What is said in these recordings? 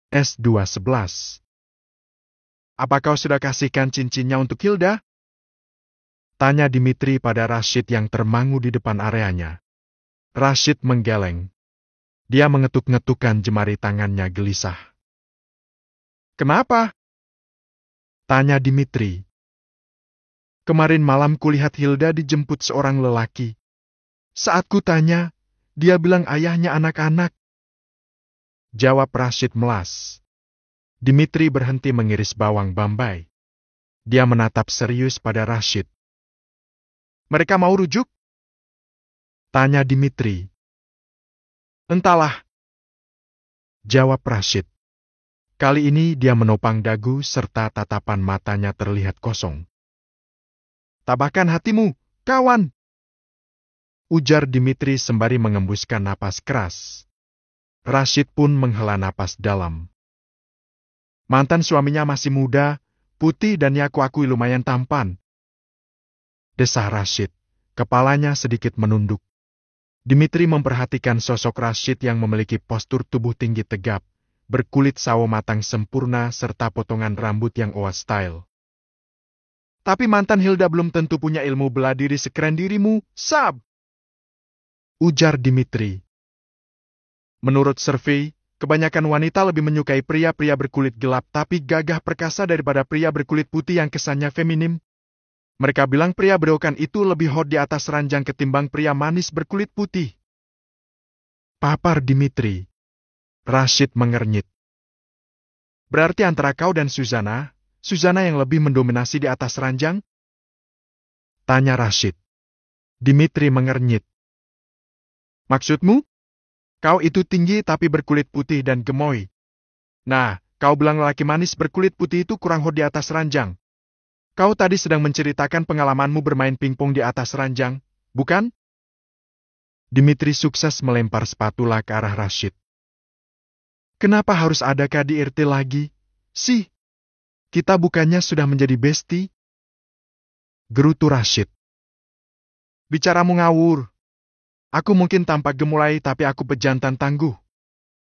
S211. Apa kau sudah kasihkan cincinnya untuk Hilda? Tanya Dimitri pada Rashid yang termangu di depan areanya. Rashid menggeleng. Dia mengetuk-ngetukkan jemari tangannya gelisah. Kenapa? Tanya Dimitri. Kemarin malam kulihat Hilda dijemput seorang lelaki. Saat kutanya, dia bilang ayahnya anak-anak. Jawab Rashid melas. Dimitri berhenti mengiris bawang bombay. Dia menatap serius pada Rashid. Mereka mau rujuk? Tanya Dimitri. Entahlah. Jawab Rashid. Kali ini dia menopang dagu serta tatapan matanya terlihat kosong. Tabahkan hatimu, kawan. Ujar Dimitri sembari mengembuskan napas keras. Rashid pun menghela napas dalam. Mantan suaminya masih muda, putih dan ya kuakui lumayan tampan. Desah Rashid, kepalanya sedikit menunduk. Dimitri memperhatikan sosok Rashid yang memiliki postur tubuh tinggi tegap, berkulit sawo matang sempurna serta potongan rambut yang oa style. Tapi mantan Hilda belum tentu punya ilmu bela diri sekeren dirimu, Sab. Ujar Dimitri. Menurut survei, kebanyakan wanita lebih menyukai pria-pria berkulit gelap tapi gagah perkasa daripada pria berkulit putih yang kesannya feminim. Mereka bilang pria berokan itu lebih hot di atas ranjang ketimbang pria manis berkulit putih. Papar Dimitri. Rashid mengernyit. Berarti antara kau dan Suzana yang lebih mendominasi di atas ranjang? Tanya Rashid. Dimitri mengernyit. Maksudmu? Kau itu tinggi tapi berkulit putih dan gemoy. Nah, kau bilang lelaki manis berkulit putih itu kurang hot di atas ranjang. Kau tadi sedang menceritakan pengalamanmu bermain pingpong di atas ranjang, bukan? Dimitri sukses melempar spatula ke arah Rashid. Kenapa harus ada KDRT lagi? Sih, kita bukannya sudah menjadi bestie? Gerutu Rashid. Bicaramu ngawur. Aku mungkin tampak gemulai tapi aku pejantan tangguh.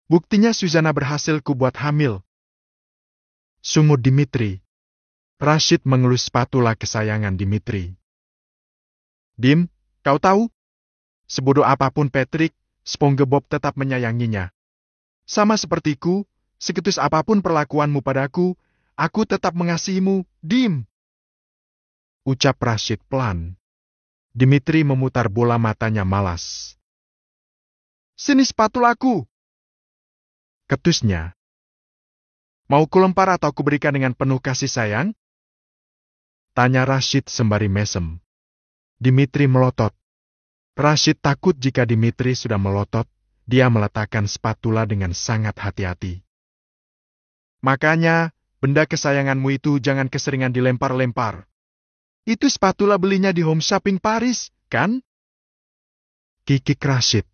Buktinya Suzana berhasil kubuat hamil. Sungguh Dimitri. Rashid mengelus spatula kesayangan Dimitri. Dim, kau tahu? Sebodoh apapun Patrick, SpongeBob tetap menyayanginya. Sama sepertiku, seketus apapun perlakuanmu padaku, aku tetap mengasihimu, Dim. Ucap Rashid pelan. Dimitri memutar bola matanya malas. Sini spatulaku. Ketusnya. Mau kulempar atau kuberikan dengan penuh kasih sayang? Tanya Rashid sembari mesem. Dimitri melotot. Rashid takut jika Dimitri sudah melotot, dia meletakkan spatula dengan sangat hati-hati. Makanya, benda kesayanganmu itu jangan keseringan dilempar-lempar. Itu spatula belinya di Home Shopping Paris, kan? Kikik Rashid.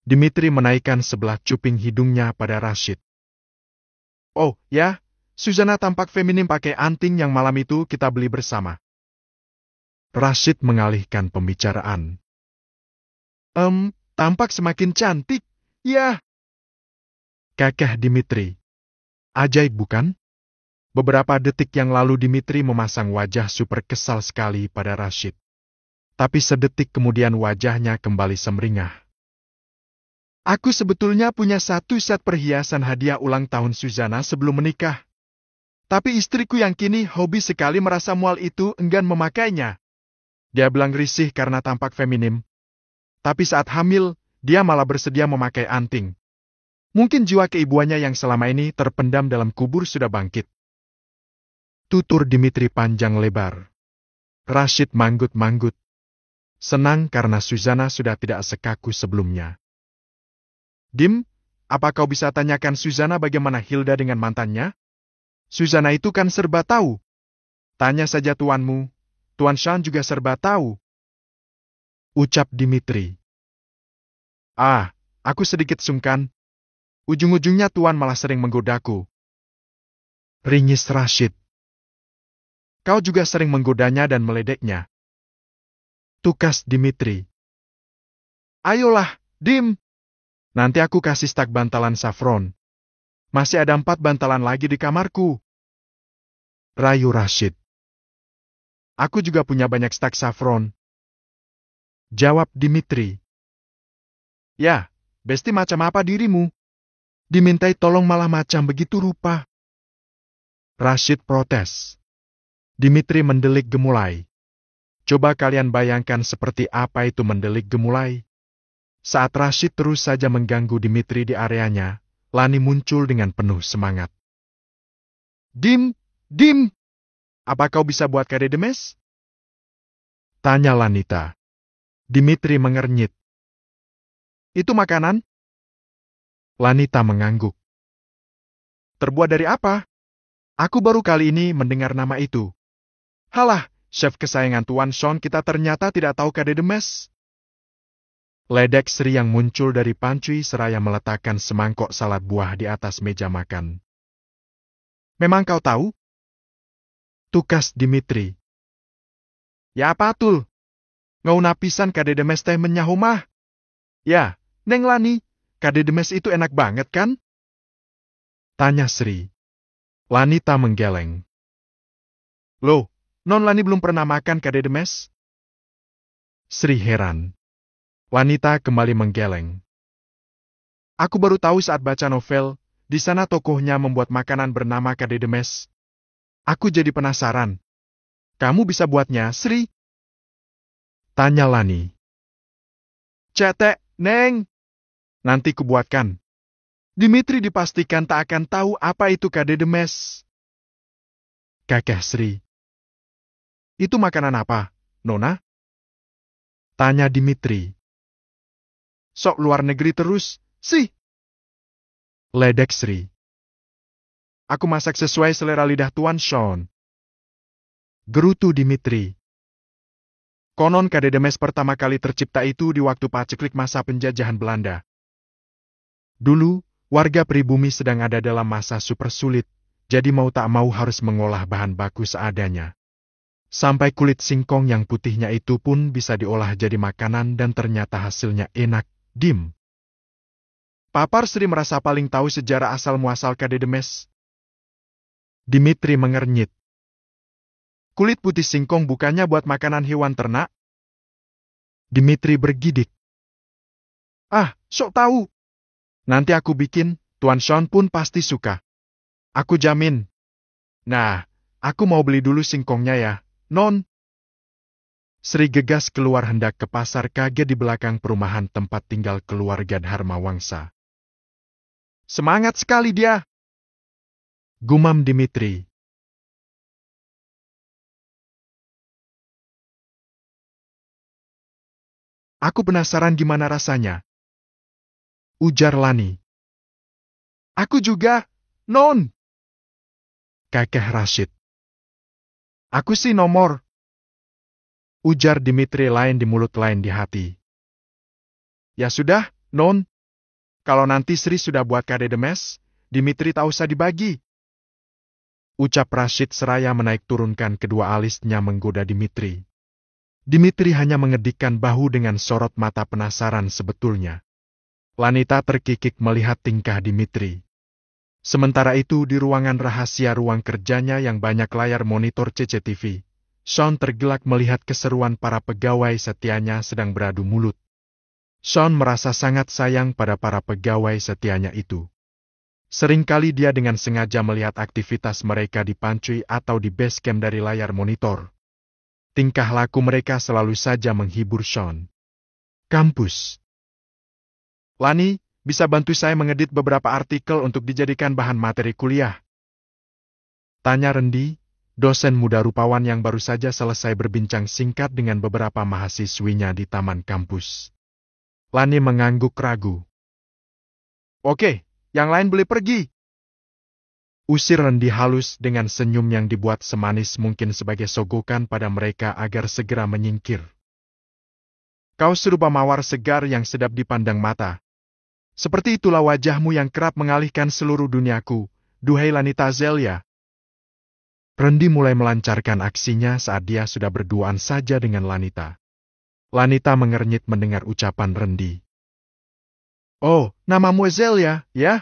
Dimitri menaikkan sebelah cuping hidungnya pada Rashid. Oh, ya, Suzana tampak feminim pakai anting yang malam itu kita beli bersama. Rashid mengalihkan pembicaraan. Tampak semakin cantik, ya. Kekeh Dimitri. Ajaib bukan? Beberapa detik yang lalu Dimitri memasang wajah super kesal sekali pada Rashid. Tapi sedetik kemudian wajahnya kembali semringah. Aku sebetulnya punya satu set perhiasan hadiah ulang tahun Suzana sebelum menikah. Tapi istriku yang kini hobi sekali merasa mual itu enggan memakainya. Dia bilang risih karena tampak feminim. Tapi saat hamil, dia malah bersedia memakai anting. Mungkin jiwa keibuannya yang selama ini terpendam dalam kubur sudah bangkit. Tutur Dimitri panjang lebar. Rashid manggut-manggut. Senang karena Suzana sudah tidak sekaku sebelumnya. Dim, apa kau bisa tanyakan Suzana bagaimana Hilda dengan mantannya? Suzana itu kan serba tahu. Tanya saja tuanmu. Tuan Sean juga serba tahu. Ucap Dimitri. Aku sedikit sungkan. Ujung-ujungnya tuan malah sering menggodaku. Ringis Rashid. Kau juga sering menggodanya dan meledeknya. Tukas Dimitri. Ayolah, Dim. Nanti aku kasih stak bantalan saffron. Masih ada 4 bantalan lagi di kamarku. Rayu Rashid. Aku juga punya banyak stak saffron. Jawab Dimitri. Ya, besti macam apa dirimu? Dimintai tolong malah macam begitu rupa. Rashid protes. Dimitri mendelik gemulai. Coba kalian bayangkan seperti apa itu mendelik gemulai. Saat Rashid terus saja mengganggu Dimitri di areanya, Lani muncul dengan penuh semangat. Dim, Dim, apa kau bisa buat kade demes? Tanya Lanita. Dimitri mengernyit. Itu makanan? Lanita mengangguk. Terbuat dari apa? Aku baru kali ini mendengar nama itu. Halah, chef kesayangan Tuan Sean kita ternyata tidak tahu kade demes. Ledek Sri yang muncul dari panci seraya meletakkan semangkok salad buah di atas meja makan. Memang kau tahu? Tukas Dimitri. Ya patul. Ngau napisan kade demes teh menyahumah. Ya, Neng Lani, kade demes itu enak banget kan? Tanya Sri. Lanita menggeleng. Loh, Non Lani belum pernah makan kade demes? Sri heran. Wanita kembali menggeleng. Aku baru tahu saat baca novel, di sana tokohnya membuat makanan bernama kade demes. Aku jadi penasaran. Kamu bisa buatnya, Sri? Tanya Lani. Cetek, Neng. Nanti kubuatkan. Dimitri dipastikan tak akan tahu apa itu kade demes. Kakek Sri. Itu makanan apa, Nona? Tanya Dimitri. Sok luar negeri terus, sih. Ledek Sri. Aku masak sesuai selera lidah Tuan Sean. Gerutu Dimitri. Konon kade demes pertama kali tercipta itu di waktu paceklik masa penjajahan Belanda. Dulu, warga pribumi sedang ada dalam masa super sulit, jadi mau tak mau harus mengolah bahan baku seadanya. Sampai kulit singkong yang putihnya itu pun bisa diolah jadi makanan dan ternyata hasilnya enak. Dim. Papar Sri merasa paling tahu sejarah asal-muasal kade demes. Dimitri mengernyit. Kulit putih singkong bukannya buat makanan hewan ternak? Dimitri bergidik. Ah, sok tahu. Nanti aku bikin, Tuan Sean pun pasti suka. Aku jamin. Nah, aku mau beli dulu singkongnya ya, Non. Sri gegas keluar hendak ke pasar kaget di belakang perumahan tempat tinggal keluarga Dharma Wangsa. Semangat sekali dia! Gumam Dimitri. Aku penasaran gimana rasanya. Ujar Lani. Aku juga, Non. Kakek Rashid. Aku sih nomor. Ujar Dimitri lain di mulut lain di hati. Ya sudah, Non. Kalau nanti Sri sudah buat kade demes, Dimitri tak usah dibagi. Ucap Rashid seraya menaik turunkan kedua alisnya menggoda Dimitri. Dimitri hanya mengedikkan bahu dengan sorot mata penasaran sebetulnya. Lanita terkikik melihat tingkah Dimitri. Sementara itu di ruangan rahasia ruang kerjanya yang banyak layar monitor CCTV, Sean tergelak melihat keseruan para pegawai setianya sedang beradu mulut. Sean merasa sangat sayang pada para pegawai setianya itu. Seringkali dia dengan sengaja melihat aktivitas mereka di pantry atau di base camp dari layar monitor. Tingkah laku mereka selalu saja menghibur Sean. Kampus. Lani, bisa bantu saya mengedit beberapa artikel untuk dijadikan bahan materi kuliah? Tanya Rendi, dosen muda rupawan yang baru saja selesai berbincang singkat dengan beberapa mahasiswinya di taman kampus. Lani mengangguk ragu. Oke, yang lain boleh pergi. Usir Rendi halus dengan senyum yang dibuat semanis mungkin sebagai sogokan pada mereka agar segera menyingkir. Kau serupa mawar segar yang sedap dipandang mata. Seperti itulah wajahmu yang kerap mengalihkan seluruh duniaku, duhai Lanita Zelia. Rendi mulai melancarkan aksinya saat dia sudah berduaan saja dengan Lanita. Lanita mengernyit mendengar ucapan Rendi. Oh, namamu Zelia, ya?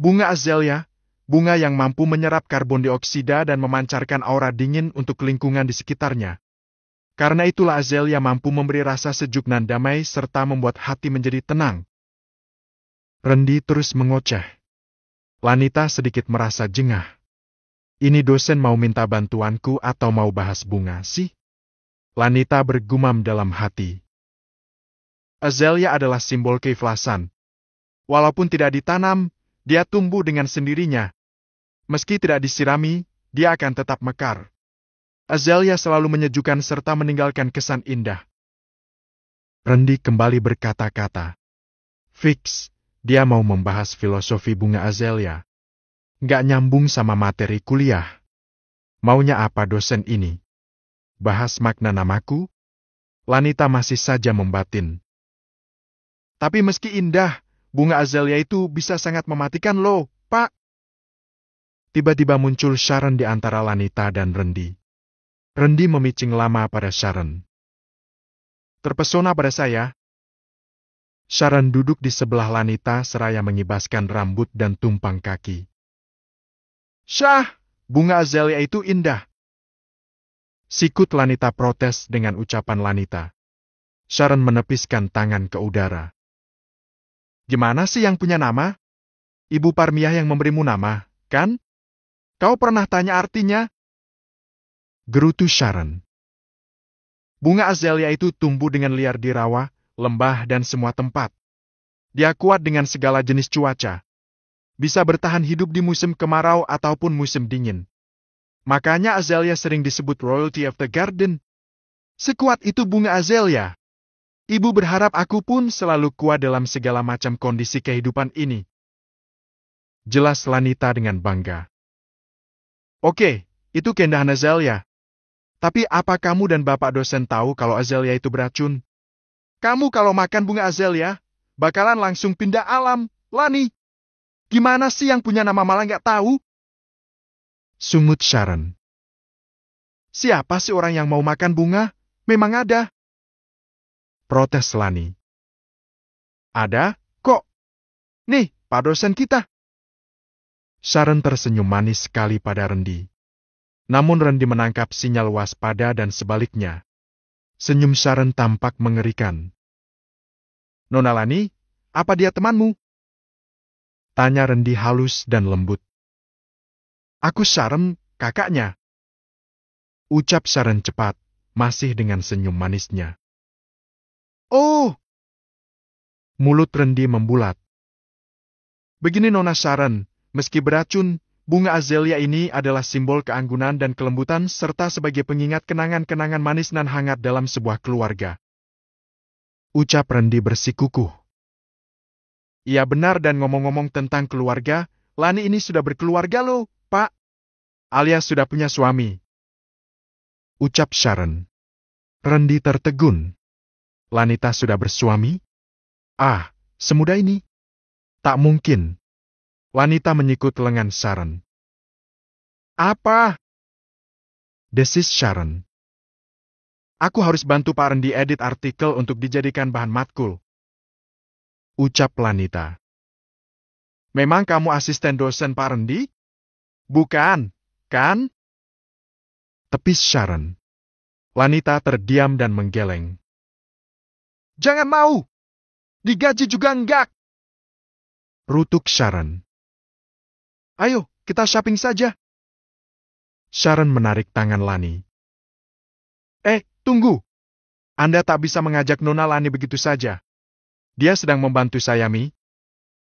bunga azalea, bunga yang mampu menyerap karbon dioksida dan memancarkan aura dingin untuk lingkungan di sekitarnya. Karena itulah azalea mampu memberi rasa sejuk dan damai serta membuat hati menjadi tenang. Randy terus mengoceh. Lanita sedikit merasa jengah. Ini dosen mau minta bantuanku atau mau bahas bunga sih? Lanita bergumam dalam hati. Azalea adalah simbol keikhlasan. Walaupun tidak ditanam, dia tumbuh dengan sendirinya. Meski tidak disirami, dia akan tetap mekar. Azalea selalu menyejukkan serta meninggalkan kesan indah. Randy kembali berkata-kata. Fix, dia mau membahas filosofi bunga azalea. Nggak nyambung sama materi kuliah. Maunya apa dosen ini? Bahas makna namaku? Lanita masih saja membatin. Tapi meski indah, bunga azalea itu bisa sangat mematikan loh, Pak. Tiba-tiba muncul Sharon di antara Lanita dan Randy. Randy memicing lama pada Sharon. Terpesona pada saya. Sharon duduk di sebelah Lanita seraya mengibaskan rambut dan tumpang kaki. Syah, bunga azalea itu indah. Sikut Lanita protes dengan ucapan Lanita. Sharon menepiskan tangan ke udara. Gimana sih yang punya nama? Ibu Parmiah yang memberimu nama, kan? Kau pernah tanya artinya? Gerutu Sharon. Bunga azalea itu tumbuh dengan liar di rawa, lembah dan semua tempat. Dia kuat dengan segala jenis cuaca. Bisa bertahan hidup di musim kemarau ataupun musim dingin. Makanya azalea sering disebut royalty of the garden. Sekuat itu bunga azalea. Ibu berharap aku pun selalu kuat dalam segala macam kondisi kehidupan ini. Jelas Lanita dengan bangga. Oke, itu keindahan azalea. Tapi apa kamu dan Bapak dosen tahu kalau azalea itu beracun? Kamu kalau makan bunga azalea, bakalan langsung pindah alam, Lani. Gimana sih yang punya nama malah nggak tahu? Sungut Sharon. Siapa sih orang yang mau makan bunga? Memang ada. Protes Lani. Ada, kok. Nih, Pak dosen kita. Sharon tersenyum manis sekali pada Randy. Namun Randy menangkap sinyal waspada dan sebaliknya. Senyum Sharon tampak mengerikan. Nona Lani, apa dia temanmu? Tanya Randy halus dan lembut. Aku Sharon, kakaknya. Ucap Sharon cepat, masih dengan senyum manisnya. Oh! Mulut Randy membulat. Begini Nona Sharon, meski beracun, bunga azalea ini adalah simbol keanggunan dan kelembutan serta sebagai pengingat kenangan-kenangan manis dan hangat dalam sebuah keluarga. Ucap Randy bersikukuh. Iya benar dan ngomong-ngomong tentang keluarga, Lani ini sudah berkeluarga loh, Pak. Alias sudah punya suami. Ucap Sharon. Randy tertegun. Lanita sudah bersuami? Ah, semudah ini. Tak mungkin. Lanita menyikut lengan Sharon. Apa? Desis Sharon. Aku harus bantu Pak Randy edit artikel untuk dijadikan bahan matkul. Ucap Lanita. Memang kamu asisten dosen Pak Randy? Bukan, kan? Tepis Sharon. Lanita terdiam dan menggeleng. Jangan mau! Digaji juga enggak! Rutuk Sharon. Ayo, kita shopping saja. Sharon menarik tangan Lani. Tunggu. Anda tak bisa mengajak Nona Lani begitu saja. Dia sedang membantu saya, Mi.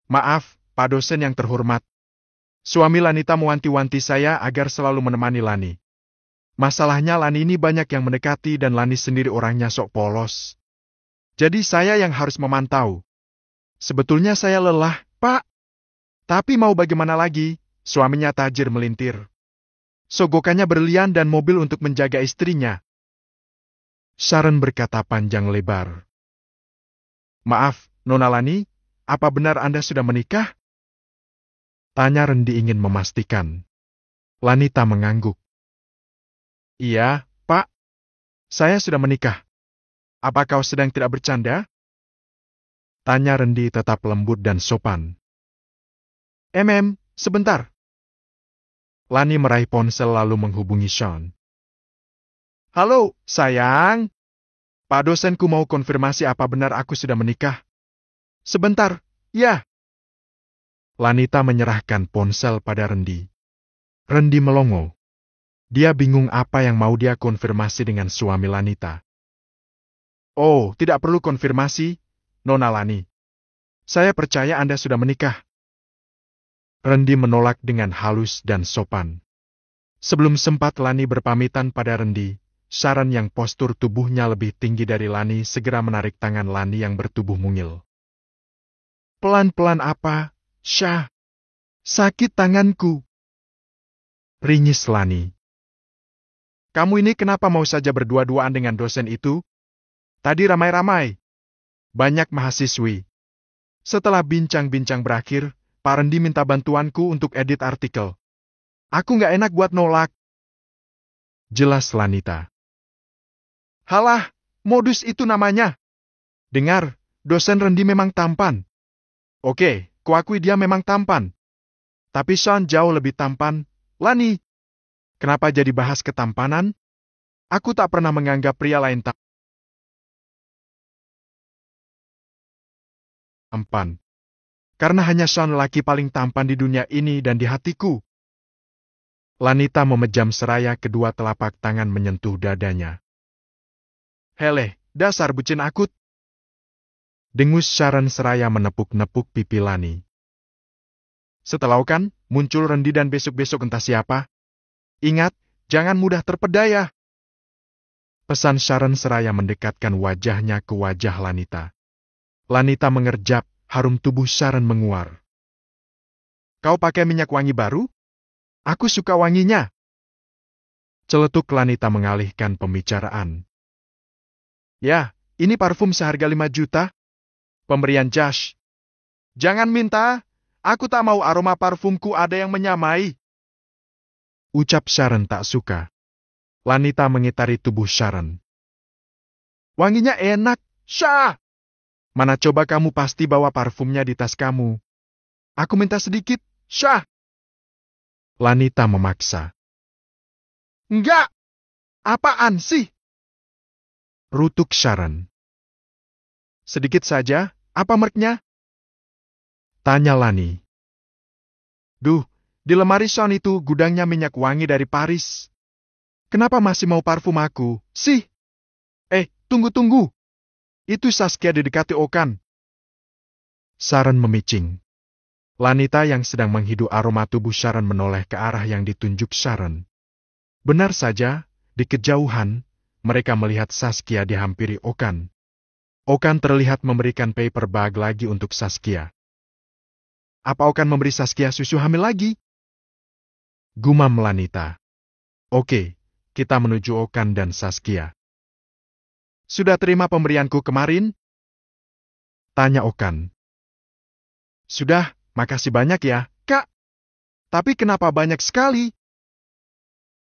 Maaf, Pak dosen yang terhormat. Suami Lanita mewanti-wanti saya agar selalu menemani Lani. Masalahnya Lani ini banyak yang mendekati dan Lani sendiri orangnya sok polos. Jadi saya yang harus memantau. Sebetulnya saya lelah, Pak. Tapi mau bagaimana lagi, suaminya tajir melintir. Sogokannya berlian dan mobil untuk menjaga istrinya. Sharon berkata panjang lebar. Maaf, Nona Lani, apa benar Anda sudah menikah? Tanya Randy ingin memastikan. Lanita mengangguk. Iya, Pak. Saya sudah menikah. Apa kau sedang tidak bercanda? Tanya Randy tetap lembut dan sopan. Sebentar. Lani meraih ponsel lalu menghubungi Sean. Halo, sayang. Pak dosenku mau konfirmasi apa benar aku sudah menikah. Sebentar, ya. Lanita menyerahkan ponsel pada Rendi. Rendi melongo. Dia bingung apa yang mau dia konfirmasi dengan suami Lanita. Oh, tidak perlu konfirmasi, Nona Lani. Saya percaya Anda sudah menikah. Rendi menolak dengan halus dan sopan. Sebelum sempat Lani berpamitan pada Rendi, Sharon yang postur tubuhnya lebih tinggi dari Lani segera menarik tangan Lani yang bertubuh mungil. Pelan-pelan apa, Syah? Sakit tanganku. Ringis Lani. Kamu ini kenapa mau saja berdua-duaan dengan dosen itu? Tadi ramai-ramai. Banyak mahasiswi. Setelah bincang-bincang berakhir, Pak Rendi minta bantuanku untuk edit artikel. Aku nggak enak buat nolak. Jelas Lanita. Halah, modus itu namanya. Dengar, dosen Rendi memang tampan. Oke, kuakui dia memang tampan. Tapi Sean jauh lebih tampan. Lani, kenapa jadi bahas ketampanan? Aku tak pernah menganggap pria lain tampan. Karena hanya Sean laki paling tampan di dunia ini dan di hatiku. Lanita memejam seraya kedua telapak tangan menyentuh dadanya. Heleh, dasar bucin akut. Dengus Sharon seraya menepuk-nepuk pipi Lani. Setelah kan, muncul Rendi dan besok-besok entah siapa. Ingat, jangan mudah terpedaya. Pesan Sharon seraya mendekatkan wajahnya ke wajah Lanita. Lanita mengerjap, harum tubuh Sharon menguar. Kau pakai minyak wangi baru? Aku suka wanginya. Celetuk Lanita mengalihkan pembicaraan. Ya, ini parfum seharga 5 juta. Pemberian Josh. Jangan minta, aku tak mau aroma parfumku ada yang menyamai. Ucap Sharon tak suka. Lanita mengitari tubuh Sharon. Wanginya enak, Syah. Mana coba kamu pasti bawa parfumnya di tas kamu. Aku minta sedikit, Syah. Lanita memaksa. Enggak. Apaan sih? Rutuk Sharon. Sedikit saja, apa mereknya? Tanya Lani. Duh, di lemari Sean itu gudangnya minyak wangi dari Paris. Kenapa masih mau parfum aku, sih? Tunggu. Itu Saskia didekati Okan. Sharon memicing. Lanita yang sedang menghidu aroma tubuh Sharon menoleh ke arah yang ditunjuk Sharon. Benar saja, di kejauhan, mereka melihat Saskia dihampiri Okan. Okan terlihat memberikan paper bag lagi untuk Saskia. Apa Okan memberi Saskia susu hamil lagi? Gumam Lanita. Oke, kita menuju Okan dan Saskia. Sudah terima pemberianku kemarin? Tanya Okan. Sudah, makasih banyak ya, Kak. Tapi kenapa banyak sekali?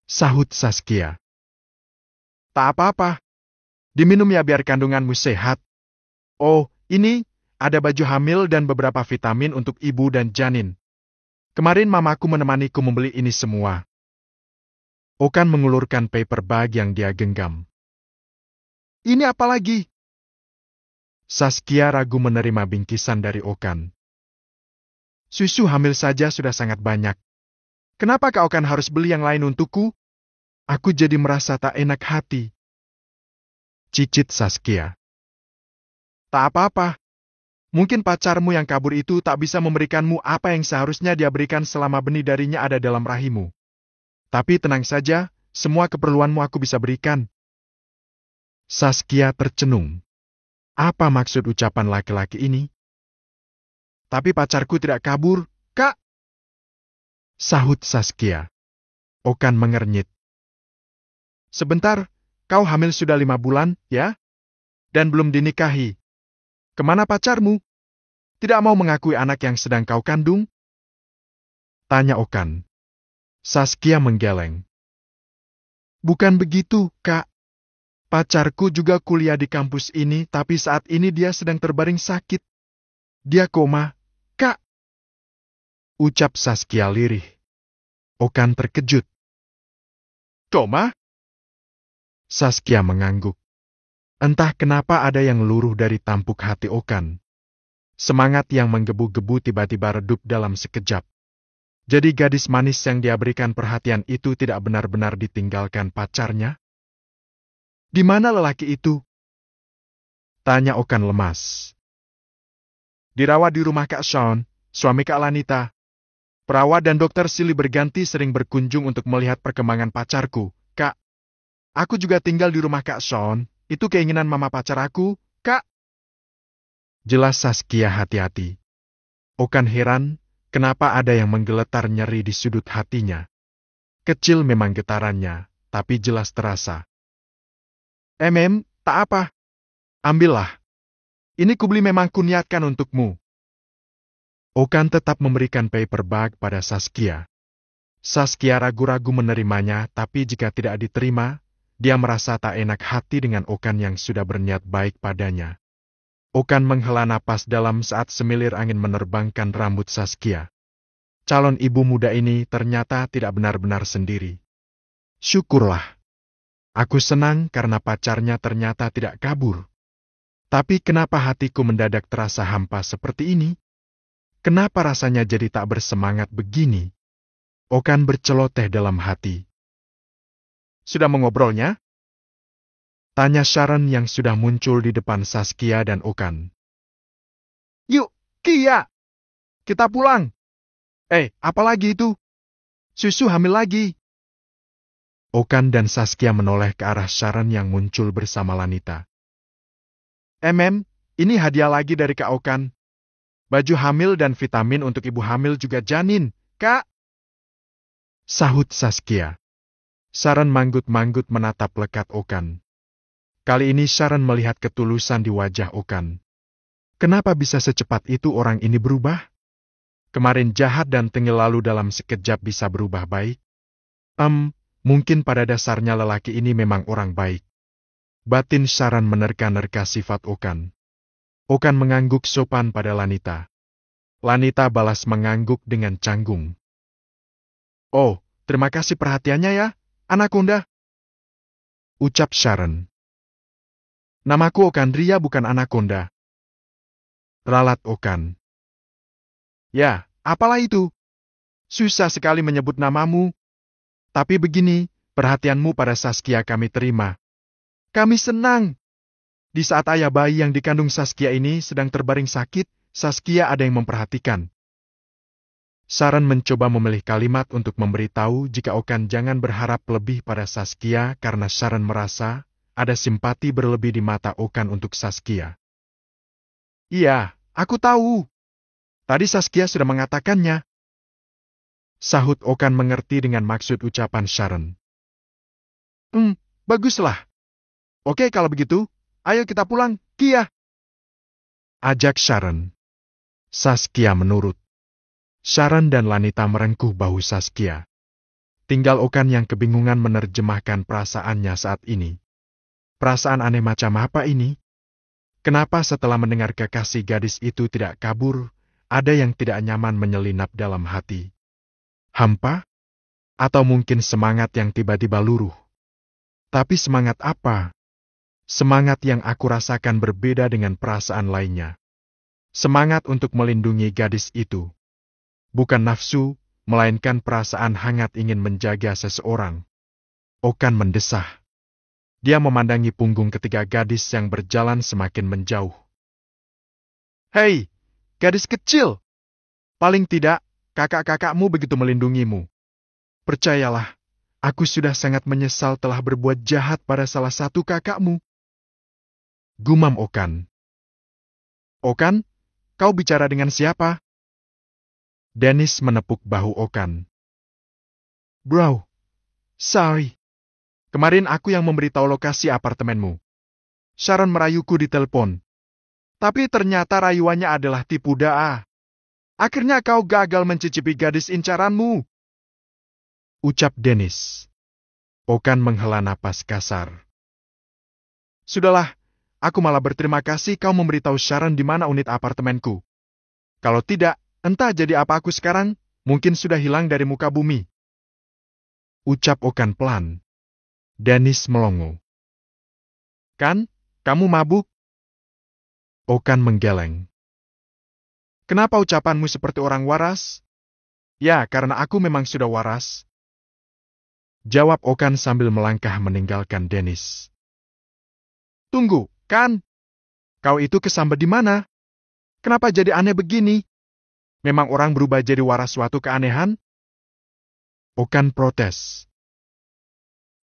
Sahut Saskia. Tak apa-apa. Diminum ya biar kandunganmu sehat. Oh, ini, ada baju hamil dan beberapa vitamin untuk ibu dan janin. Kemarin mamaku menemaniku membeli ini semua. Okan mengulurkan paper bag yang dia genggam. Ini apa lagi? Saskia ragu menerima bingkisan dari Okan. Susu hamil saja sudah sangat banyak. Kenapa Kak Okan harus beli yang lain untukku? Aku jadi merasa tak enak hati. Cicit Saskia. Tak apa-apa. Mungkin pacarmu yang kabur itu tak bisa memberikanmu apa yang seharusnya dia berikan selama benih darinya ada dalam rahimmu. Tapi tenang saja, semua keperluanmu aku bisa berikan. Saskia tercenung. Apa maksud ucapan laki-laki ini? Tapi pacarku tidak kabur, Kak. Sahut Saskia. Okan mengernyit. Sebentar, kau hamil sudah 5 bulan, ya? Dan belum dinikahi. Kemana pacarmu? Tidak mau mengakui anak yang sedang kau kandung? Tanya Okan. Saskia menggeleng. Bukan begitu, Kak. Pacarku juga kuliah di kampus ini, tapi saat ini dia sedang terbaring sakit. Dia koma, Kak. Ucap Saskia lirih. Okan terkejut. Coma? Saskia mengangguk. Entah kenapa ada yang luruh dari tampuk hati Okan. Semangat yang menggebu-gebu tiba-tiba redup dalam sekejap. Jadi gadis manis yang dia berikan perhatian itu tidak benar-benar ditinggalkan pacarnya? Di mana lelaki itu? Tanya Okan lemas. Dirawat di rumah Kak Sean, suami Kak Lanita. Perawat dan dokter silih berganti sering berkunjung untuk melihat perkembangan pacarku, Kak. Aku juga tinggal di rumah Kak Sean, itu keinginan mama pacar aku, Kak. Jelas Saskia hati-hati. Okan heran, kenapa ada yang menggeletar nyeri di sudut hatinya. Kecil memang getarannya, tapi jelas terasa. Tak apa. Ambillah. Ini kubeli memang kuniatkan untukmu. Okan tetap memberikan paper bag pada Saskia. Saskia ragu-ragu menerimanya, tapi jika tidak diterima, dia merasa tak enak hati dengan Okan yang sudah berniat baik padanya. Okan menghela napas dalam saat semilir angin menerbangkan rambut Saskia. Calon ibu muda ini ternyata tidak benar-benar sendiri. Syukurlah. Aku senang karena pacarnya ternyata tidak kabur. Tapi kenapa hatiku mendadak terasa hampa seperti ini? Kenapa rasanya jadi tak bersemangat begini? Okan berceloteh dalam hati. Sudah mengobrolnya? Tanya Sharon yang sudah muncul di depan Saskia dan Okan. Yuk, Kia! Kita pulang! Apalagi itu? Susu hamil lagi! Okan dan Saskia menoleh ke arah Sharon yang muncul bersama Lanita. Ini hadiah lagi dari Kak Okan. Baju hamil dan vitamin untuk ibu hamil juga janin, Kak. Sahut Saskia. Sharon manggut-manggut menatap lekat Okan. Kali ini Sharon melihat ketulusan di wajah Okan. Kenapa bisa secepat itu orang ini berubah? Kemarin jahat dan tengil lalu dalam sekejap bisa berubah baik? Mungkin pada dasarnya lelaki ini memang orang baik. Batin Sharon menerka-nerka sifat Okan. Okan mengangguk sopan pada Lanita. Lanita balas mengangguk dengan canggung. Oh, terima kasih perhatiannya ya, Anaconda. Ucap Sharon. Namaku Okandria bukan Anaconda. Ralat Okan. Ya, apalah itu? Susah sekali menyebut namamu. Tapi begini, perhatianmu pada Saskia kami terima. Kami senang. Di saat ayah bayi yang dikandung Saskia ini sedang terbaring sakit, Saskia ada yang memperhatikan. Sharon mencoba memilih kalimat untuk memberitahu jika Okan jangan berharap lebih pada Saskia karena Sharon merasa ada simpati berlebih di mata Okan untuk Saskia. Iya, aku tahu. Tadi Saskia sudah mengatakannya. Sahut Okan mengerti dengan maksud ucapan Sharon. Baguslah. Oke kalau begitu. Ayo kita pulang, Kia. Ajak Sharon. Saskia menurut. Sharon dan Lanita merengkuh bahu Saskia. Tinggal Okan yang kebingungan menerjemahkan perasaannya saat ini. Perasaan aneh macam apa ini? Kenapa setelah mendengar kekasih gadis itu tidak kabur, ada yang tidak nyaman menyelinap dalam hati? Hampa? Atau mungkin semangat yang tiba-tiba luruh? Tapi semangat apa? Semangat yang aku rasakan berbeda dengan perasaan lainnya. Semangat untuk melindungi gadis itu. Bukan nafsu, melainkan perasaan hangat ingin menjaga seseorang. Okan mendesah. Dia memandangi punggung ketiga gadis yang berjalan semakin menjauh. Hei, gadis kecil! Paling tidak, kakak-kakakmu begitu melindungimu. Percayalah, aku sudah sangat menyesal telah berbuat jahat pada salah satu kakakmu. Gumam Okan. Okan, kau bicara dengan siapa? Dennis menepuk bahu Okan. Bro, sorry. Kemarin aku yang memberitahu lokasi apartemenmu. Sharon merayuku di telepon. Tapi ternyata rayuannya adalah tipu daya. Akhirnya kau gagal mencicipi gadis incaranmu. Ucap Dennis. Okan menghela napas kasar. Sudahlah. Aku malah berterima kasih kau memberitahu Sharon di mana unit apartemenku. Kalau tidak, entah jadi apa aku sekarang, Mungkin sudah hilang dari muka bumi. Ucap Okan pelan. Dennis melongo. Kan, kamu mabuk? Okan menggeleng. Kenapa ucapanmu seperti orang waras? Ya, karena aku memang sudah waras. Jawab Okan sambil melangkah meninggalkan Dennis. Tunggu, Kan? Kau itu kesambet di mana? Kenapa jadi aneh begini? Memang orang berubah jadi waras suatu keanehan? Okan protes.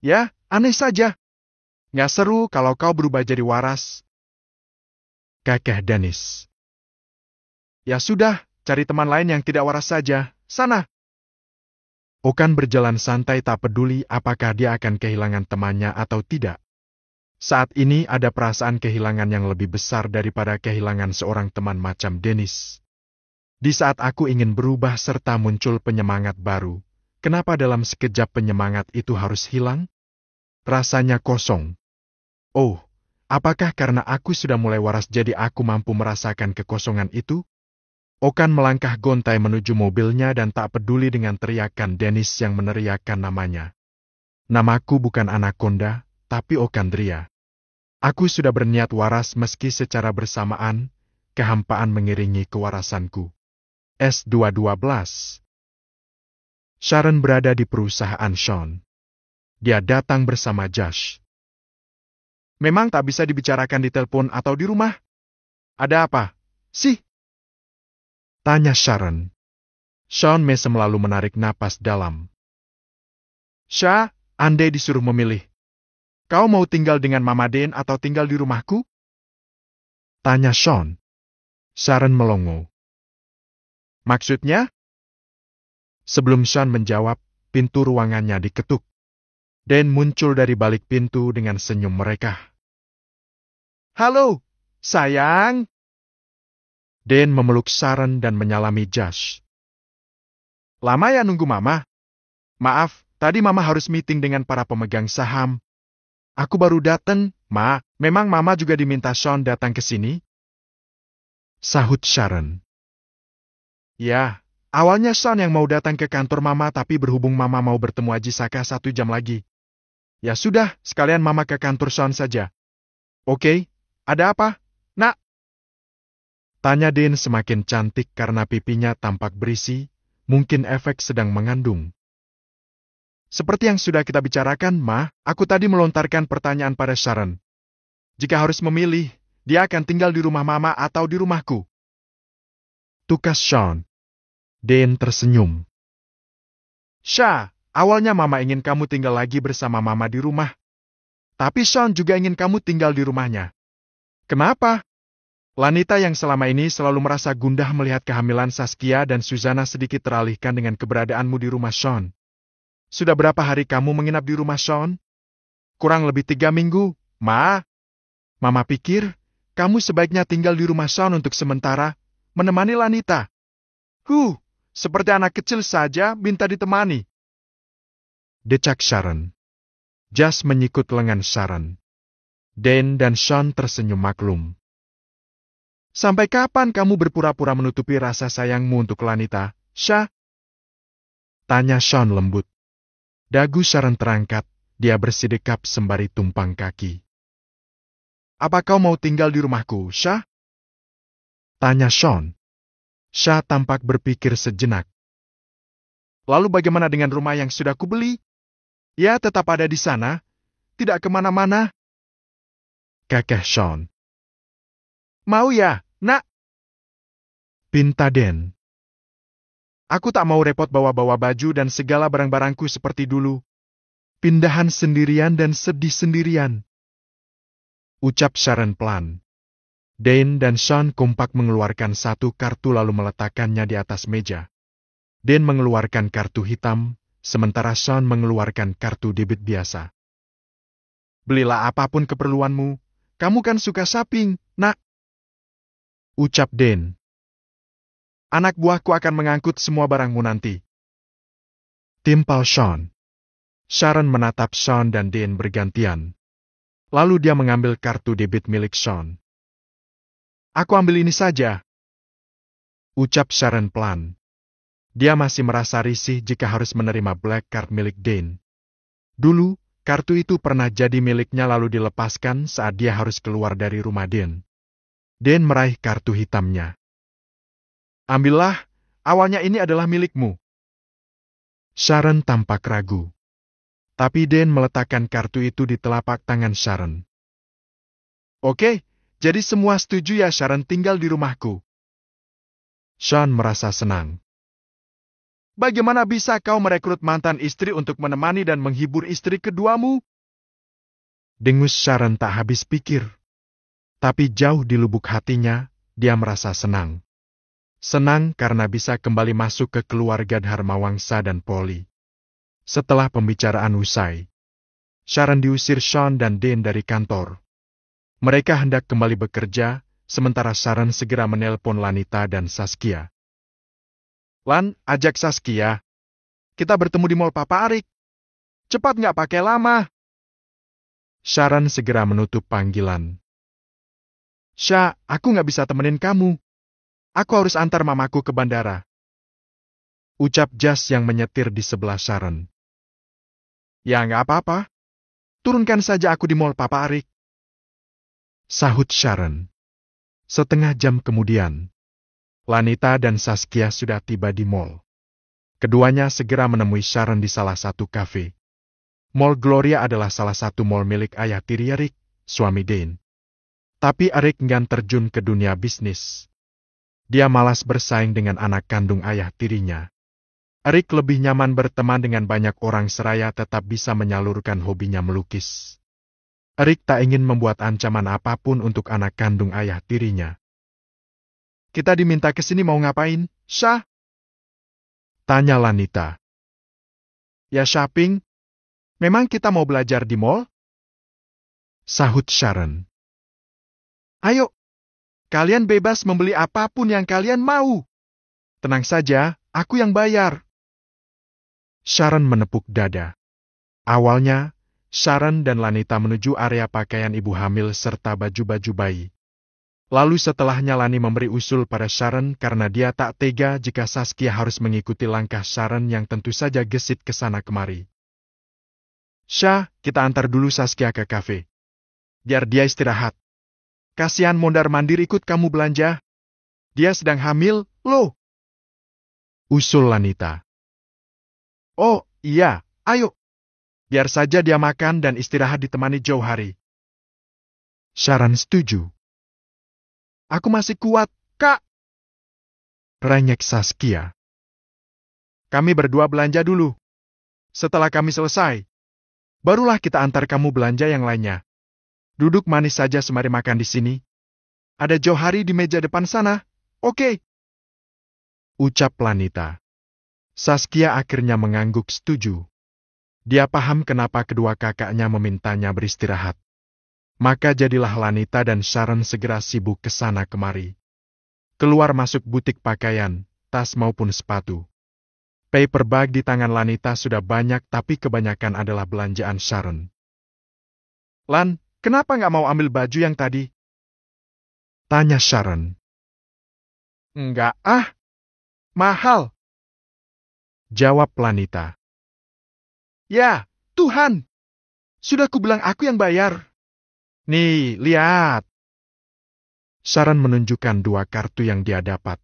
Ya, aneh saja. Nggak seru kalau kau berubah jadi waras. Kakek Dennis. Ya sudah, cari teman lain yang tidak waras saja. Sana. Okan berjalan santai tak peduli apakah dia akan kehilangan temannya atau tidak. Saat ini ada perasaan kehilangan yang lebih besar daripada kehilangan seorang teman macam Dennis. Di saat aku ingin berubah serta muncul penyemangat baru, kenapa dalam sekejap penyemangat itu harus hilang? Rasanya kosong. Oh, apakah karena aku sudah mulai waras jadi aku mampu merasakan kekosongan itu? Okan melangkah gontai menuju mobilnya dan tak peduli dengan teriakan Dennis yang meneriakkan namanya. Namaku bukan Anaconda, tapi Okandria. Aku sudah berniat waras meski secara bersamaan, kehampaan mengiringi kewarasanku. S212. Sharon berada di perusahaan Sean. Dia datang bersama Josh. Memang tak bisa dibicarakan di telepon atau di rumah? Ada apa sih? Tanya Sharon. Sean mesem lalu menarik napas dalam. Sha, andai disuruh memilih. Kau mau tinggal dengan Mama Den atau tinggal di rumahku? Tanya Sean. Sharon melongo. Maksudnya? Sebelum Sean menjawab, pintu ruangannya diketuk. Dan muncul dari balik pintu dengan senyum mereka. Halo, sayang. Dan memeluk Sharon dan menyalami Josh. Lama ya nunggu Mama? Maaf, tadi Mama harus meeting dengan para pemegang saham. Aku baru datang, Ma. Memang Mama juga diminta Sean datang ke sini? Sahut Sharon. Ya, awalnya Sean yang mau datang ke kantor Mama tapi berhubung Mama mau bertemu Aji Saka 1 jam lagi. Ya sudah, sekalian Mama ke kantor Sean saja. Oke, ada apa, Nak? Tanya Dean semakin cantik karena pipinya tampak berisi, mungkin efek sedang mengandung. Seperti yang sudah kita bicarakan, Ma, aku tadi melontarkan pertanyaan pada Sharon. Jika harus memilih, dia akan tinggal di rumah Mama atau di rumahku. Tukas Sean. Dean tersenyum. Sha, awalnya Mama ingin kamu tinggal lagi bersama Mama di rumah. Tapi Sean juga ingin kamu tinggal di rumahnya. Kenapa? Lanita yang selama ini selalu merasa gundah melihat kehamilan Saskia dan Suzana sedikit teralihkan dengan keberadaanmu di rumah Sean. Sudah berapa hari kamu menginap di rumah Sean? Kurang lebih 3 minggu, Ma. Mama pikir, kamu sebaiknya tinggal di rumah Sean untuk sementara, menemani Lanita. Seperti anak kecil saja minta ditemani. Decak Sharon. Josh menyikut lengan Sharon. Dan Sean tersenyum maklum. Sampai kapan kamu berpura-pura menutupi rasa sayangmu untuk Lanita, Sha? Tanya Sean lembut. Dagu Sharon terangkat, dia bersidekap sembari tumpang kaki. Apa kau mau tinggal di rumahku, Sha? Tanya Sean. Sha tampak berpikir sejenak. Lalu bagaimana dengan rumah yang sudah kubeli? Ya tetap ada di sana, tidak kemana-mana. Kakek Sean. Mau ya, Nak? Pinta Den. Aku tak mau repot bawa-bawa baju dan segala barang-barangku seperti dulu. Pindahan sendirian dan sedih sendirian. Ucap Sharon pelan. Dane dan Sean kompak mengeluarkan satu kartu lalu meletakkannya di atas meja. Dane mengeluarkan kartu hitam, sementara Sean mengeluarkan kartu debit biasa. Belilah apapun keperluanmu, kamu kan suka shopping, Nak. Ucap Dane. Anak buahku akan mengangkut semua barangmu nanti. Timpal Sean. Sharon menatap Sean dan Dane bergantian. Lalu dia mengambil kartu debit milik Sean. Aku ambil ini saja. Ucap Sharon pelan. Dia masih merasa risih jika harus menerima black card milik Dane. Dulu, kartu itu pernah jadi miliknya lalu dilepaskan saat dia harus keluar dari rumah Dane. Dane meraih kartu hitamnya. Ambillah, awalnya ini adalah milikmu. Sharon tampak ragu. Tapi Dane meletakkan kartu itu di telapak tangan Sharon. Oke, jadi semua setuju ya Sharon tinggal di rumahku. Sean merasa senang. Bagaimana bisa kau merekrut mantan istri untuk menemani dan menghibur istri keduamu? Dengus Sharon tak habis pikir. Tapi jauh di lubuk hatinya, dia merasa senang. Senang karena bisa kembali masuk ke keluarga Dharma Wangsa dan Polly. Setelah pembicaraan usai, Sharon diusir Sean dan Dane dari kantor. Mereka hendak kembali bekerja, sementara Sharon segera menelpon Lanita dan Saskia. Lan, ajak Saskia. Kita bertemu di Mall Papa Arik. Cepat nggak pakai lama. Sharon segera menutup panggilan. Sha, aku nggak bisa temenin kamu. Aku harus antar mamaku ke bandara. Ucap Jas yang menyetir di sebelah Sharon. Ya nggak apa-apa. Turunkan saja aku di Mall Papa Arik. Sahut Sharon. Setengah jam kemudian, Lanita dan Saskia sudah tiba di mall. Keduanya segera menemui Sharon di salah satu kafe. Mall Gloria adalah salah satu mall milik ayah tiri Eric, suami Dane. Tapi Eric enggan terjun ke dunia bisnis. Dia malas bersaing dengan anak kandung ayah tirinya. Eric lebih nyaman berteman dengan banyak orang seraya tetap bisa menyalurkan hobinya melukis. Eric tak ingin membuat ancaman apapun untuk anak kandung ayah tirinya. Kita diminta ke sini mau ngapain, Syah? Tanya Lanita. Ya shopping. Memang kita mau belajar di mall? Sahut Sharon. Ayo, kalian bebas membeli apapun yang kalian mau. Tenang saja, aku yang bayar. Sharon menepuk dada. Awalnya, Sharon dan Lanita menuju area pakaian ibu hamil serta baju-baju bayi. Lalu setelahnya Lani memberi usul pada Sharon karena dia tak tega jika Saskia harus mengikuti langkah Sharon yang tentu saja gesit ke sana kemari. Syah, kita antar dulu Saskia ke kafe. Biar dia istirahat. Kasihan mondar-mandir ikut kamu belanja. Dia sedang hamil, loh. Usul Lanita. Oh, iya, ayo. Biar saja dia makan dan istirahat ditemani Jauhari. Sharon setuju. Aku masih kuat, Kak. Renyek Saskia. Kami berdua belanja dulu. Setelah kami selesai, barulah kita antar kamu belanja yang lainnya. Duduk manis saja sembari makan di sini. Ada Jauhari di meja depan sana, oke? Ucap Lanita. Saskia akhirnya mengangguk setuju. Dia paham kenapa kedua kakaknya memintanya beristirahat. Maka jadilah Lanita dan Sharon segera sibuk ke sana kemari. Keluar masuk butik pakaian, tas maupun sepatu. Paper bag di tangan Lanita sudah banyak tapi kebanyakan adalah belanjaan Sharon. Lan, kenapa nggak mau ambil baju yang tadi? Tanya Sharon. Enggak mahal. Jawab Lanita. Ya, Tuhan. Sudah kubilang aku yang bayar. Nih, lihat. Sharon menunjukkan 2 kartu yang dia dapat.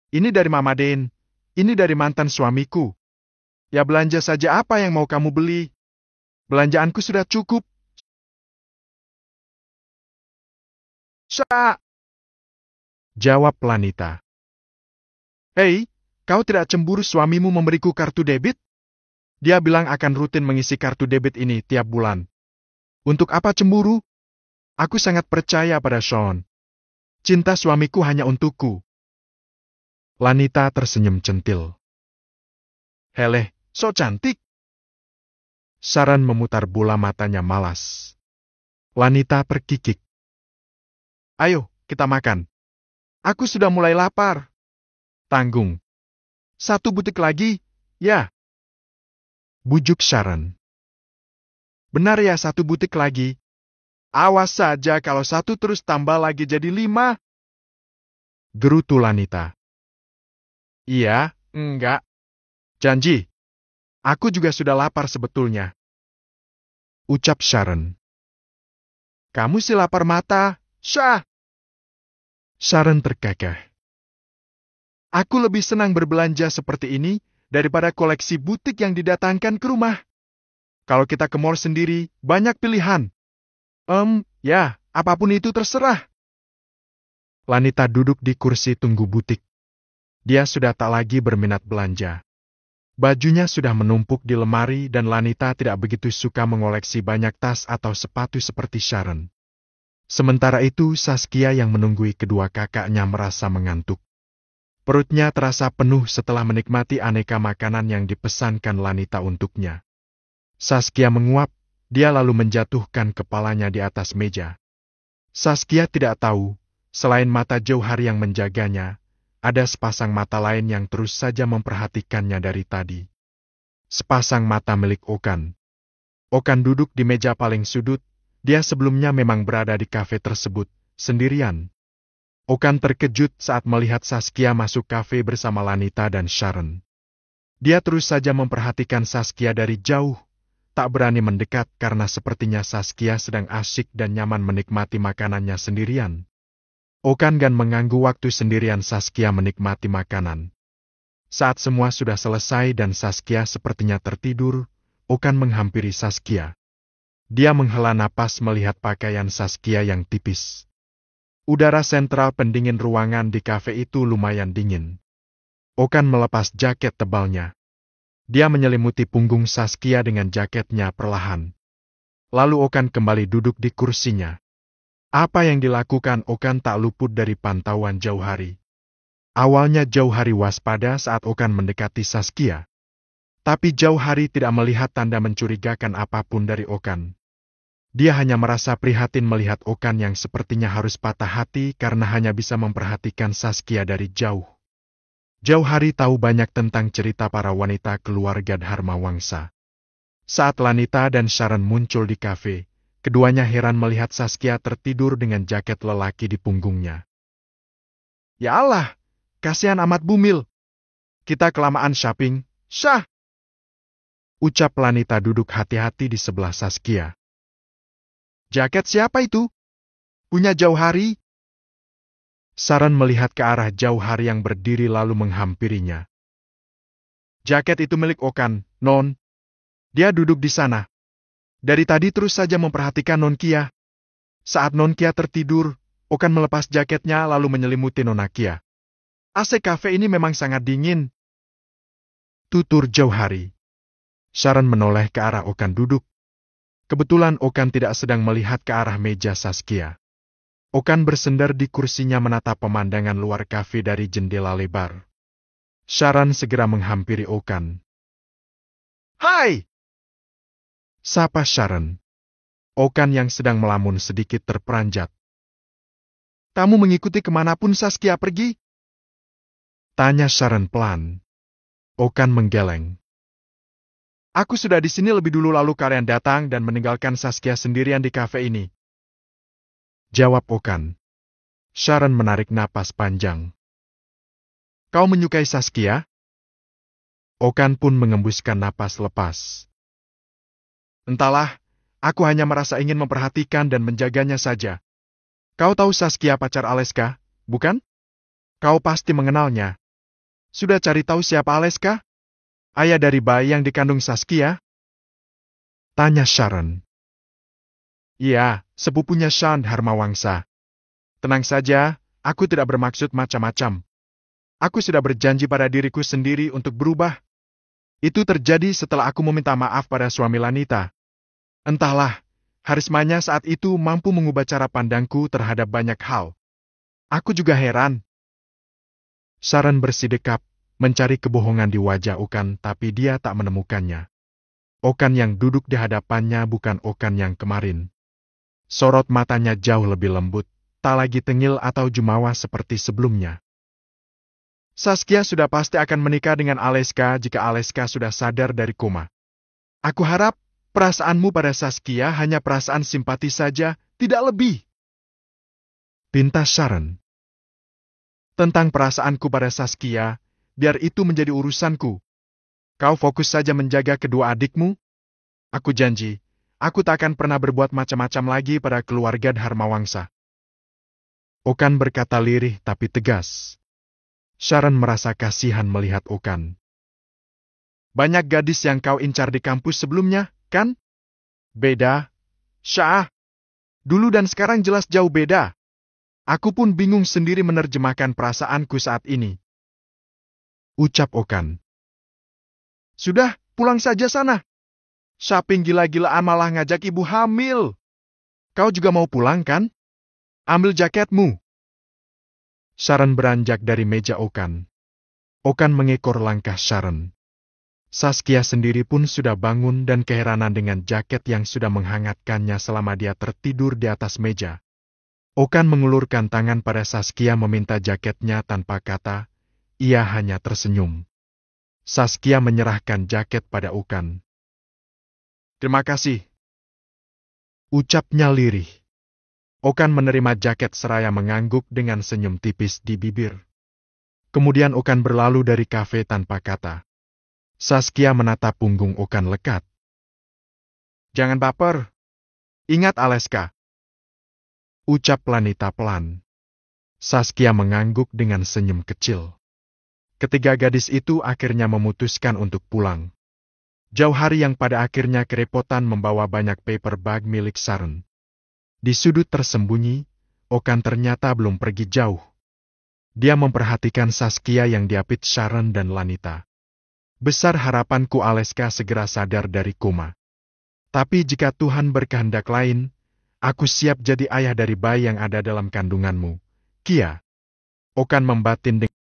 Ini dari Mama Dane, ini dari mantan suamiku. Ya belanja saja apa yang mau kamu beli. Belanjaanku sudah cukup. Syah. Jawab Lanita. Hei, kau tidak cemburu suamimu memberiku kartu debit? Dia bilang akan rutin mengisi kartu debit ini tiap bulan. Untuk apa cemburu? Aku sangat percaya pada Sean. Cinta suamiku hanya untukku. Lanita tersenyum centil. Heleh, so cantik. Sharon memutar bola matanya malas. Lanita terkikik. Ayo, kita makan. Aku sudah mulai lapar. Tanggung. 1 butik lagi, ya. Bujuk Sharon. Benar ya 1 butik lagi. Awas saja kalau 1 terus tambah lagi jadi 5. Gerutu Lanita. Iya, enggak. Janji. Aku juga sudah lapar sebetulnya. Ucap Sharon. Kamu si lapar mata, Syah. Sharon terkekeh. Aku lebih senang berbelanja seperti ini daripada koleksi butik yang didatangkan ke rumah. Kalau kita ke mall sendiri, banyak pilihan. Ya, apapun itu terserah. Lanita duduk di kursi tunggu butik. Dia sudah tak lagi berminat belanja. Bajunya sudah menumpuk di lemari dan Lanita tidak begitu suka mengoleksi banyak tas atau sepatu seperti Sharon. Sementara itu Saskia yang menunggui kedua kakaknya merasa mengantuk. Perutnya terasa penuh setelah menikmati aneka makanan yang dipesankan Lanita untuknya. Saskia menguap, dia lalu menjatuhkan kepalanya di atas meja. Saskia tidak tahu, selain mata Jauhari yang menjaganya, ada sepasang mata lain yang terus saja memperhatikannya dari tadi. Sepasang mata milik Okan. Okan duduk di meja paling sudut, dia sebelumnya memang berada di kafe tersebut, sendirian. Okan terkejut saat melihat Saskia masuk kafe bersama Lanita dan Sharon. Dia terus saja memperhatikan Saskia dari jauh, tak berani mendekat karena sepertinya Saskia sedang asyik dan nyaman menikmati makanannya sendirian. Okan gan mengganggu waktu sendirian Saskia menikmati makanan. Saat semua sudah selesai dan Saskia sepertinya tertidur, Okan menghampiri Saskia. Dia menghela napas melihat pakaian Saskia yang tipis. Udara sentral pendingin ruangan di kafe itu lumayan dingin. Okan melepas jaket tebalnya. Dia menyelimuti punggung Saskia dengan jaketnya perlahan. Lalu Okan kembali duduk di kursinya. Apa yang dilakukan Okan tak luput dari pantauan Jauhari. Awalnya Jauhari waspada saat Okan mendekati Saskia. Tapi Jauhari tidak melihat tanda mencurigakan apapun dari Okan. Dia hanya merasa prihatin melihat Okan yang sepertinya harus patah hati karena hanya bisa memperhatikan Saskia dari jauh. Jauhari tahu banyak tentang cerita para wanita keluarga Dharma Wangsa. Saat Lanita dan Sharon muncul di kafe, keduanya heran melihat Saskia tertidur dengan jaket lelaki di punggungnya. Ya Allah, kasihan amat Bumil. Kita kelamaan shopping, Syah. Ucap Lanita duduk hati-hati di sebelah Saskia. Jaket siapa itu? Punya Jauhari? Sharon melihat ke arah Jauhari yang berdiri lalu menghampirinya. Jaket itu milik Okan, Non. Dia duduk di sana. Dari tadi terus saja memperhatikan Non Kia. Saat Non Kia tertidur, Okan melepas jaketnya lalu menyelimuti Nona Kia. AC kafe ini memang sangat dingin. Tutur Jauhari. Sharon menoleh ke arah Okan duduk. Kebetulan Okan tidak sedang melihat ke arah meja Saskia. Okan bersendar di kursinya menatap pemandangan luar kafe dari jendela lebar. Sharon segera menghampiri Okan. Hai! Sapa Sharon. Okan yang sedang melamun sedikit terperanjat. Kamu mengikuti kemanapun Saskia pergi? Tanya Sharon pelan. Okan menggeleng. Aku sudah di sini lebih dulu lalu kalian datang dan meninggalkan Saskia sendirian di kafe ini. Jawab Okan. Sharon menarik napas panjang. Kau menyukai Saskia? Okan pun mengembuskan napas lepas. Entahlah, aku hanya merasa ingin memperhatikan dan menjaganya saja. Kau tahu Saskia pacar Aleska, bukan? Kau pasti mengenalnya. Sudah cari tahu siapa Aleska? Ayah dari bayi yang dikandung Saskia? Tanya Sharon. Iya, sepupunya Shan Dharma Wangsa. Tenang saja, aku tidak bermaksud macam-macam. Aku sudah berjanji pada diriku sendiri untuk berubah. Itu terjadi setelah aku meminta maaf pada suami Lanita. Entahlah, harismanya saat itu mampu mengubah cara pandangku terhadap banyak hal. Aku juga heran. Sharon bersidekap, mencari kebohongan di wajah Okan tapi dia tak menemukannya. Okan yang duduk di hadapannya bukan Okan yang kemarin. Sorot matanya jauh lebih lembut, tak lagi tengil atau jumawa seperti sebelumnya. Saskia sudah pasti akan menikah dengan Aleska jika Aleska sudah sadar dari koma. Aku harap perasaanmu pada Saskia hanya perasaan simpati saja, tidak lebih. Pintas Sharon. Tentang perasaanku pada Saskia, biar itu menjadi urusanku. Kau fokus saja menjaga kedua adikmu. Aku janji, aku tak akan pernah berbuat macam-macam lagi pada keluarga Dharmawangsa. Okan berkata lirih tapi tegas. Sharon merasa kasihan melihat Okan. Banyak gadis yang kau incar di kampus sebelumnya, kan? Beda, Syah. Dulu dan sekarang jelas jauh beda. Aku pun bingung sendiri menerjemahkan perasaanku saat ini. Ucap Okan. Sudah, pulang saja sana. Shopping gila-gilaan malah ngajak ibu hamil. Kau juga mau pulang, kan? Ambil jaketmu. Sharon beranjak dari meja Okan. Okan mengekor langkah Sharon. Saskia sendiri pun sudah bangun dan keheranan dengan jaket yang sudah menghangatkannya selama dia tertidur di atas meja. Okan mengulurkan tangan pada Saskia meminta jaketnya tanpa kata, ia hanya tersenyum. Saskia menyerahkan jaket pada Okan. Terima kasih. Ucapnya lirih. Okan menerima jaket seraya mengangguk dengan senyum tipis di bibir. Kemudian Okan berlalu dari kafe tanpa kata. Saskia menatap punggung Okan lekat. Jangan baper. Ingat Aleska. Ucap Lanita pelan. Saskia mengangguk dengan senyum kecil. Ketiga gadis itu akhirnya memutuskan untuk pulang. Jauh hari yang pada akhirnya kerepotan membawa banyak paper bag milik Sharon. Di sudut tersembunyi, Okan ternyata belum pergi jauh. Dia memperhatikan Saskia yang diapit Sharon dan Lanita. Besar harapanku Aleska segera sadar dari koma. Tapi jika Tuhan berkehendak lain, aku siap jadi ayah dari bayi yang ada dalam kandunganmu, Kia. Okan membatin dengan